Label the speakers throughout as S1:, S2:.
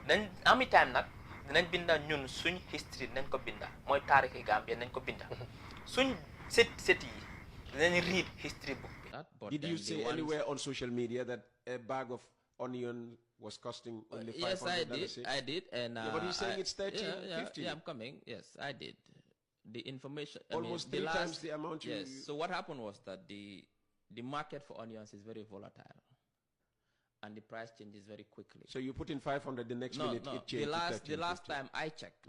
S1: nañ ami time nag dinañ binda ñun suñ history nañ ko binda mooy taarixi Gambia nañ ko binda suñ set yi dinañ read history book bi.
S2: Did you say anywhere on social media that a bag of onion was costing only $500?
S3: Yes, I did. And
S2: yeah, but you're saying it's 30,
S3: yeah,
S2: 50.
S3: Yeah, I'm coming. Yes, I did. The information
S2: almost three times the amount.
S3: Yes. So what happened was that the market for onions is very volatile, and the price changes very quickly.
S2: So you put in 500, the next minute it changed.
S3: The last time I checked,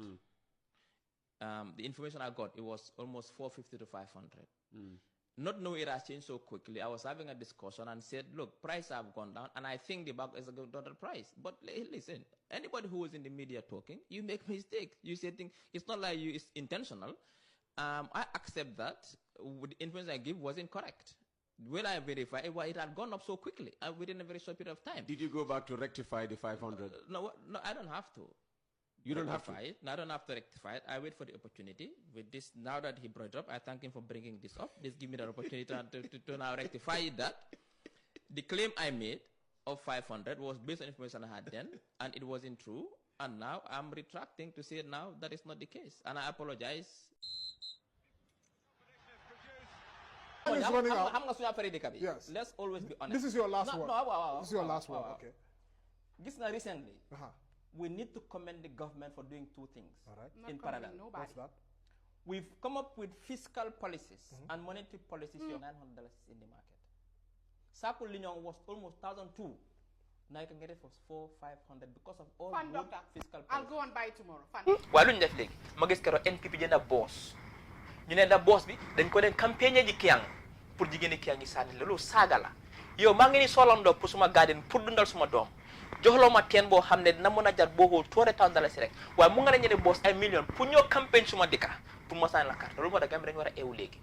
S3: the information I got, it was almost 450 to 500. Not knowing it has changed so quickly, I was having a discussion and said, look, prices have gone down, and I think the bag is a good price. But listen, anybody who is in the media talking, you make mistakes. You say things, it's not like it's intentional. I accept that the information I give was incorrect. When I verify it had gone up so quickly within a very short period of time.
S2: Did you go back to rectify the 500?
S3: No, I don't have to.
S2: You don't have to?
S3: No, I don't have to rectify it. I wait for the opportunity. With this, now that he brought it up, I thank him for bringing this up. This give me the opportunity to now rectify that. The claim I made of 500 was based on information I had then, and it wasn't true. And now I'm retracting to say now that is not the case. And I apologize.
S4: Yes.
S3: Let's always be honest.
S4: This is your last word. This is your last word, okay.
S3: Recently, we need to commend the government for doing two things in parallel.
S4: What's that?
S3: We've come up with fiscal policies and monetary policies. $900 in the market. Circle Lignon was almost 1,200. Now you can get it for 400-500 because of all good fiscal policies.
S5: I'll go and buy it tomorrow.
S1: Why don't you think? Magis karo NPP jenda boss. You know the boss bi dañ ko den campagne ji kiyang pour jigéen kiyang yi sànni loolu saaga la yow maa ngi ni solando pour suma garden pour dundal suma doom joxloo ma teen boo xam ne dina mën a jar boo $200,000 rek waaye mu nga ne ñene boss ay million pour ñoo campagne suma dëkka pour ma sànni la carte loolu moo tax dañu war a eew léegi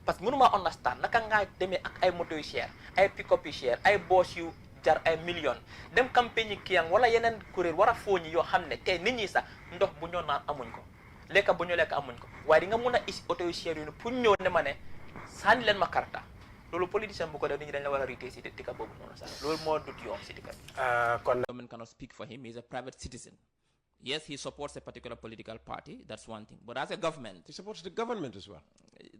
S1: parce que mënuma understand naka ngaa demee ak ay moto yu cher ay pick-up yu cher ay boss yu jar ay million dem campagne yi kiyang wala yeneen kuréel war a fooñi yoo xam ne tey nit ñi sax ndox bu ñoo naan amuñ ko lekka bu ñu lekk amuñ ko waaye di nga mun a is auto yu cher yu pour ñëw ne ma ne sànni leen ma karta loolu politicien bu ko def nit ñi dañ la war a rité si dëkk boobu noonu sax loolu moo dut yoon si dëkk bi.
S3: Kon government cannot speak for him. He's a private citizen. Yes, he supports a particular political party. That's one thing. But as a government,
S2: he supports the government as well.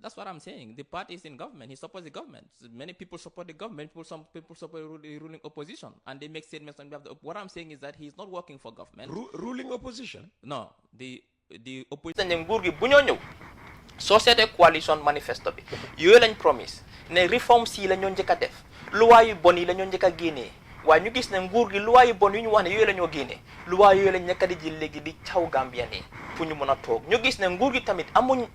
S3: That's what I'm saying. The party is in government. He supports the government. Many people support the government. Some people support the ruling opposition, and they make statements on behalf of what I'm saying is that he's not working for government.
S2: Ruling opposition?
S3: No, the opposition.
S1: nguur gi bu ñoo ñëw soo seetee coalition manifesto bi yooyu lañ promise ne reforms yi la ñoo njëkk a def loi yu bon yi la ñoo njëkk a génnee waaye ñu gis ne nguur gi loi yu bon yu ñu wax ne yooyu la ñoo génnee loi yooyu lañ nekk di jël léegi di caw Gambien yi pour ñu mën a toog ñu gis ne nguur gi tamit amuñ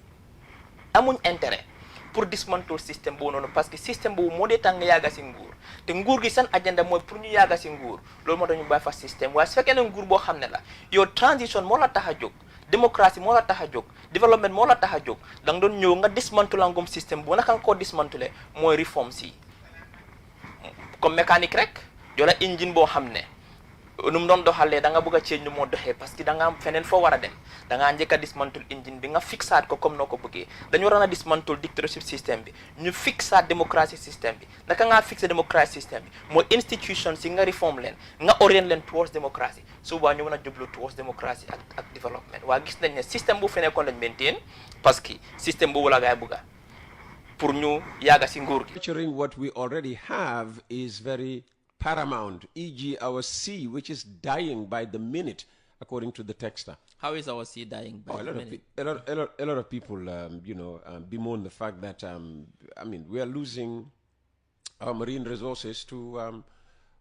S1: intérêt pour dismantle système boobu noonu parce que système boobu moo dee tax nga yàgga si nguur te nguur gi seen agenda mooy pour ñu yàgga si nguur loolu moo tax ñu bàyyi fa système waaye su fekkee ne nguur boo xam ne la yow transition moo la tax a jóg démocratie moo la tax a jóg développement moo la tax a jóg da nga doon ñëw nga dismantle ngum système bu naka nga koo dismantle mooy réforme si comme mécanique rek yoo la engine boo xam ne nu mu doon doxalee da nga bëgg a change nu moo doxee parce que da nga am feneen foo war a dem da ngaa njëkk a dismantle engine bi nga fixaat ko comme noo ko bëggee dañu waroon a dismantle dictatorship système bi ñu fixaat démocratie système bi naka ngaa fixé démocratie système bi mooy institution si nga reform leen nga orient leen towards démocratie su boobaa ñu mën a jublu towards démocratie ak développement waa gis nañ ne système bu fi nekkoon lañ maintain parce que système boobu la gaay bëgga pour ñu yàgga si nguur gi.
S2: Featuring what we already have is very paramount, e.g. our sea, which is dying by the minute, according to the texter.
S3: How is our sea dying by the minute?
S2: A lot of people, bemoan the fact that, we are losing our marine resources to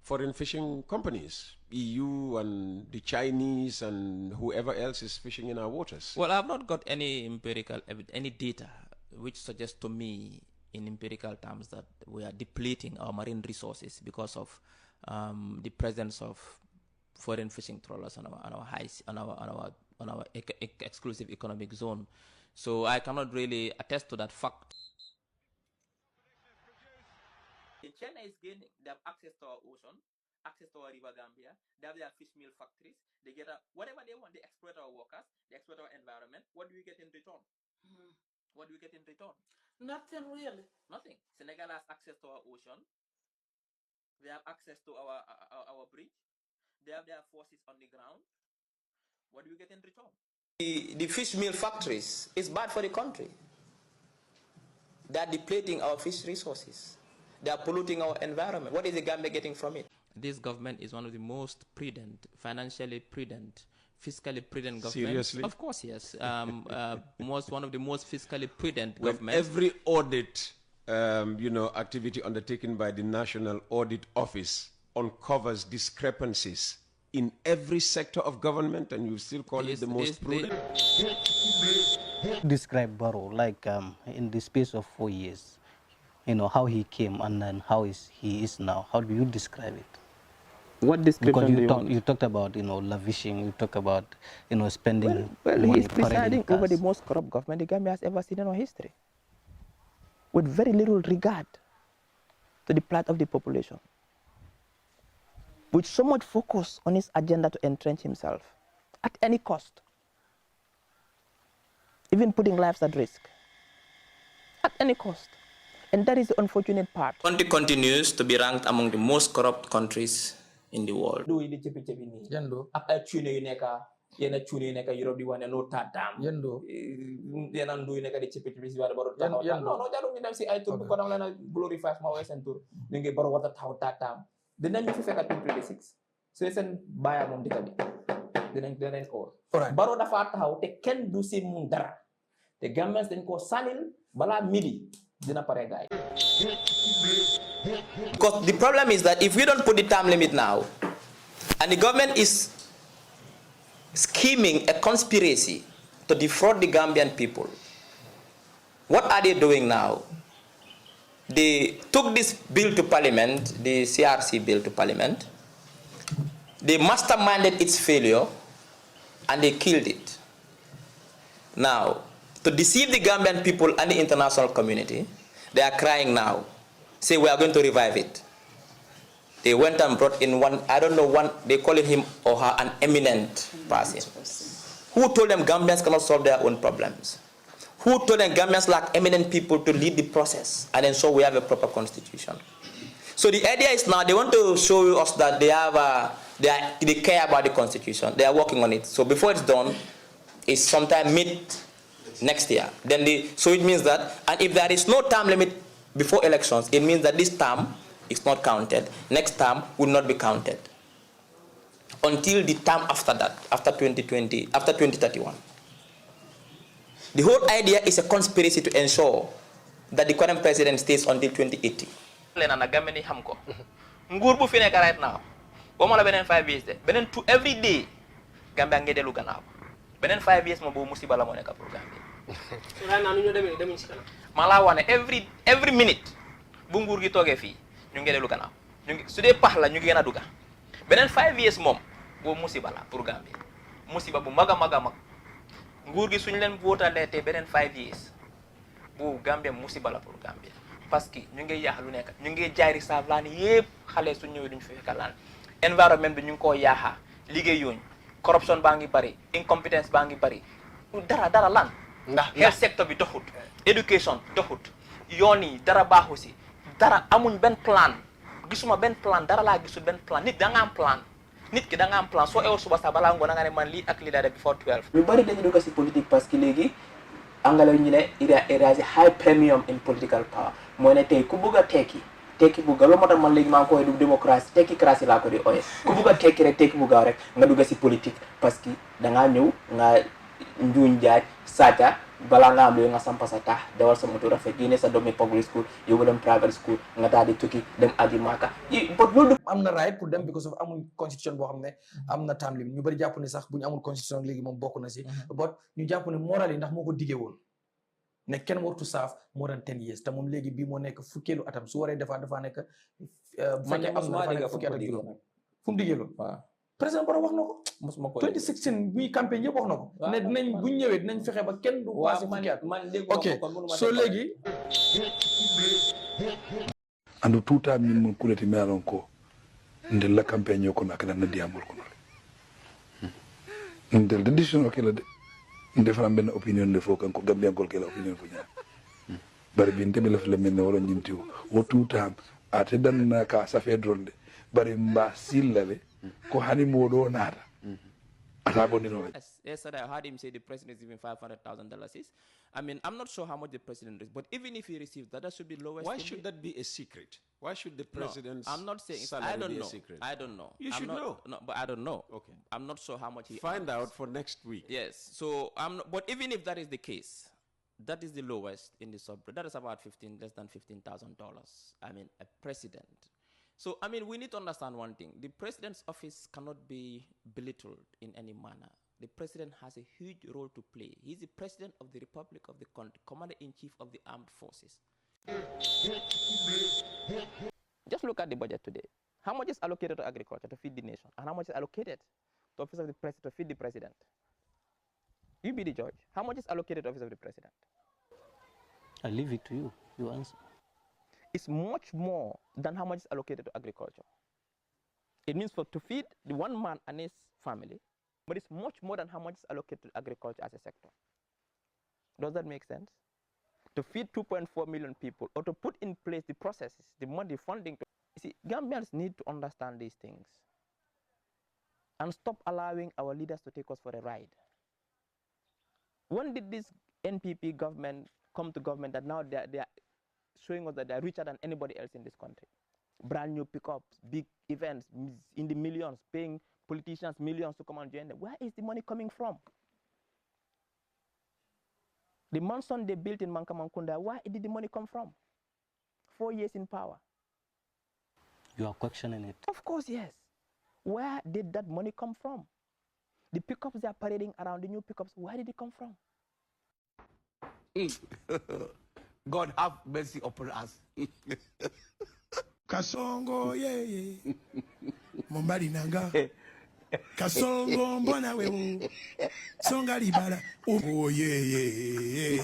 S2: foreign fishing companies, EU and the Chinese and whoever else is fishing in our waters.
S3: Well, I've not got any any data which suggests to me in empirical terms that we are depleting our marine resources because of the presence of foreign fishing trawlers on our exclusive economic zone. So I cannot really attest to that fact. China is gaining. They have access to our ocean, access to our river Gambia. They have their fish meal factories. They get whatever they want. They exploit our workers. They exploit our environment. What do we get in return? What do we get in return?
S5: Nothing really.
S3: Nothing. Senegal has access to our ocean. They have access to our bridge.
S1: they have their forces on the ground. What do you get in return? The fish meal factories is bad for the country. They are depleting our fish resources. They are polluting our environment. What is the Gambia getting from it?
S3: This government is one of the most prudent, financially prudent, fiscally prudent governments.
S2: Seriously?
S3: Of course, yes. One of the most fiscally prudent
S2: When
S3: governments.
S2: every audit, activity undertaken by the National Audit Office uncovers discrepancies in every sector of government, and you still call it the most prudent?
S6: Describe Barrow like in the space of 4 years, how he came and then how he is now. How do you describe it?
S1: What description
S6: Because you talked about lavishing, you talk about spending money.
S1: He is presiding over the most corrupt government the Gambia has ever seen in our history, with very little regard to the plight of the population, with so much focus on his agenda to entrench himself at any cost, even putting lives at risk at any cost. And that is the unfortunate part. Country continues to be ranked among the most corrupt countries in the world.
S4: Yendo.
S1: Yena tune yu nekk Europe di wane no tatam
S4: Yendo.
S1: yena ndu yu nekk di cipi ci wala baro taxaw non jaru ñu dem ci ay tour bu ko dam la glorify ma way sen tour ñu ngi baro wata taxaw tatam dinañ fi fekk 2026 so sen baya mom dika bi dinañ ko baro dafa taxaw te ken du ci mu dara te Gambians dañ ko sanil bala midi dina pare gaay. Because the problem is that if we don't put the term limit now and the government is scheming a conspiracy to defraud the Gambian people, what are they doing now? They took this bill to parliament, the CRC bill to parliament, they masterminded its failure and they killed it. Now, to deceive the Gambian people and the international community, they are crying now, say we are going to revive it. They went and brought in one, I don't know, they call him or her an eminent person. Who told them Gambians cannot solve their own problems? Who told them Gambians lack eminent people to lead the process and ensure we have a proper constitution? So the idea is now they want to show us that they care about the constitution. They are working on it. So before it's done, it's sometime mid next year. So it means that, and if there is no term limit before elections, it means that this term is not counted. Next term will not be counted until the term after that, after 2020, after 2031. The whole idea is a conspiracy to ensure that the current president stays until 2080. Nguur bu fi nek right now boma la benen 5 years de benen every day Gambia ngi delu gannaaw benen 5 years mo bo musiba la mo nek pour Gambia.
S5: So right now ñu dem ci kanam.
S1: Mala wane every minute bu nguur gi toge fi ñu ngi delu gannaaw ñu ngi su dee pax la ñu ngi gëna duga benen 5 years mom bo musiba la pour Gambia musiba bu maga mag nguur gi suñu leen votalee té benen 5 years bu Gambia musiba la pour Gambia parce que ñu ngi yaax lu nekk ñu ngi jaay risaaf laan yépp xalé suñu ñëw duñ fi fekk laan environnement bi ñu ngi ko yaaxa liggéey yoon corruption baa ngi bari incompetence baa ngi bari dara lan ndax health sector bi doxut education doxut yoon yi dara baaxu si dara amuñ ben plan gisuma ben plan dara laa gisul ben plan nit da nga am plan nit ki da nga am plan soo ew suba sa balaa ngoon nga ne man lii ak lii daa def before 12 ñu bari dañu dugg si politique parce que léegi angale ñu ne it is a high premium in political power mooy ne tey ku bëgg a tekki bu gaaw loolu moo tax man léegi maa ngi koy du démocratie tekki crasi laa ko di ooye ku bëgg a tekki bu gaaw rek nga dugg si politique parce que da ngaa ñëw nga njuuñ jaaj sàcca balaa nga am loolu nga sampa sa tax dawal sa moto rafet génne sa doomi public school yóbbu dem private school nga daal di tukki dem aji Maka but loolu
S4: am na right pour dem because of amuñ constitution boo xam ne am na time limit ñu bari jàpp ne sax bu ñu amul constitution léegi moom bokk na si but ñu jàpp ne moral yi ndax moo ko diggee woon ne kenn wartu saaf more than 10 years te moom léegi bii moo nekk fukkeelu atam su waree dafa nekk bu fekkee am na dafa nekk fukki at ak juróom fu mu diggee loolu président Barrow wax na ko 2016 muy campagne yëpp wax na ko ne dinañ buñ ñëwee dinañ fexe ba kenn du passé fukki at ok so léegi
S7: andu tuta min mun kuleti mealon ko ndel la campagne ko nakana na diamol ko ndel decision ok la de ndefana ben opinion de fo kan ko Gambian ko la opinion fo ñaan bari bi ndebe la fi la melne wala ñimti wo tuta ate dan na ka sa fe dronde bari mba silale ko hani modo nata atabo nino
S3: Yes, yesterday I heard him say the president is giving $500,000. I mean, I'm not sure how much the president is, but even if he receives that, that should be lowest.
S2: Why
S3: in
S2: should
S3: the-
S2: that be a secret? Why should the
S3: No,
S2: president's
S3: I'm not saying.
S2: salary
S3: I don't
S2: be
S3: know.
S2: a secret?
S3: I don't know.
S2: You
S3: I'm
S2: should
S3: not-
S2: know.
S3: No, but I don't know.
S2: Okay.
S3: I'm not sure how much he
S2: Find
S3: earns.
S2: out for next week.
S3: Yes. So I'm not, but even if that is the case, that is the lowest in the sub. That is about less than $15,000. I mean, a president. So I mean, we need to understand one thing: the president's office cannot be belittled in any manner. The president has a huge role to play. He's the president of the Republic of the country, commander-in-chief of the armed forces. Just look at the budget today. How much is allocated to agriculture to feed the nation, and how much is allocated to office of the president to feed the president? You be the judge. How much is allocated to office of the president?
S6: I leave it to you. You answer.
S3: It's much more than how much is allocated to agriculture. It means to feed the one man and his family, but it's much more than how much is allocated to agriculture as a sector. Does that make sense? To feed 2.4 million people, or to put in place the processes, the money, funding. You see, Gambians need to understand these things and stop allowing our leaders to take us for a ride. When did this NPP government come to government that now they are showing us that they are richer than anybody else in this country? Brand new pickups, big events in the millions, paying politicians millions to come and join them. Where is the money coming from? The mansion they built in Mankamankunda, where did the money come from? 4 years in power.
S6: You are questioning it.
S3: Of course, yes. Where did that money come from? The pickups they are parading around, the new pickups, where did it come from?
S8: God have mercy upon us.
S9: Kasongo ye Mombali nanga Kasongo mbona wewe Songa libala Oh ye